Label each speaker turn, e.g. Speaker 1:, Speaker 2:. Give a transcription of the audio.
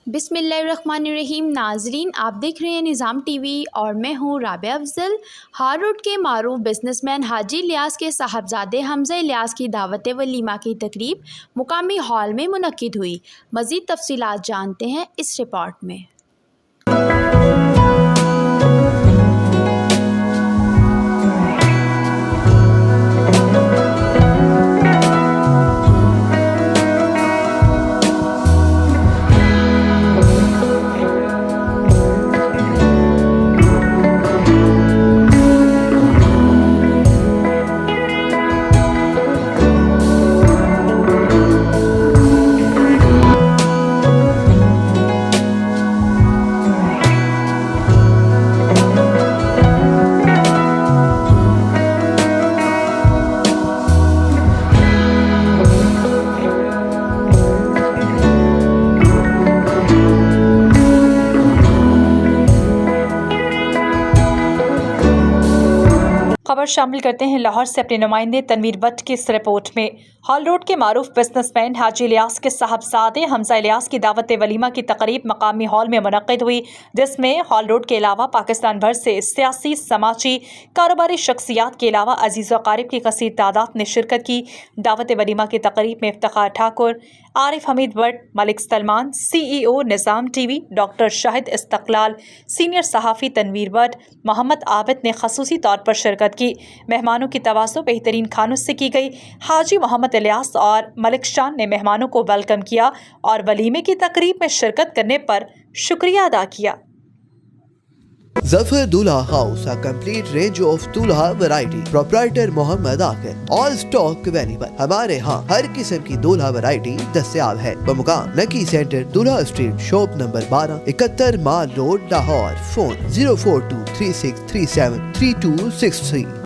Speaker 1: बिस्मिल्लाहिर्रहमानिर्रहीम। नाजरीन, आप देख रहे हैं निज़ाम टीवी और मैं हूँ राबिया अफजल। हार रोड के मारूफ बिजनेसमैन हाजी इलियास के साहबजादे हमज़ा इलियास की दावत वलीमा की तकरीब मुकामी हॉल में मुनक्किद हुई। मज़ीद तफसीलात जानते हैं इस रिपोर्ट में।
Speaker 2: खबर शामिल करते हैं लाहौर से अपने नुमाइंदे तनवीर बट की इस रिपोर्ट में। हॉल रोड के मारूफ बिजनेसमैन हाजी इलियास के साहबजादे हमज़ा इलियास की दावत वलीमा की तकरीब मकामी हॉल में मुनक्किद हुई, जिसमें हॉल रोड के अलावा पाकिस्तान भर से सियासी, समाजी, कारोबारी शख्सियात के अलावा अजीज़ व अकारिब की कसीर तादाद ने शिरकत की। दावत वलीमा की तकरीब में Iftikhar Thakur, Arif Hamid Bhatt, Malik Salman, CEO Nizam TV, doctor Shahid Istaqlal, senior सहाफ़ी तनवीर भट्ट, मोहम्मद आबिद ने खसूसी तौर पर शिरकत की। मेहमानों की तवाज़ो बेहतरीन खानों से की गई। हाजी मोहम्मद इलियास और मलिक शान ने मेहमानों को वेलकम किया और वलीमे की तकरीब में शिरकत करने पर शुक्रिया अदा किया।
Speaker 3: Zafar Dulha House, a complete range of Dulha variety. Proprietor Mohammad Zakir. All stock available. हमारे यहाँ हर किस्म की दूल्हा वैरायटी दस्तयाब है। बमुकाम नकी सेंटर, दूल्हा स्ट्रीट, शॉप नंबर 12, 71 माल रोड, लाहौर। फोन 04236373263।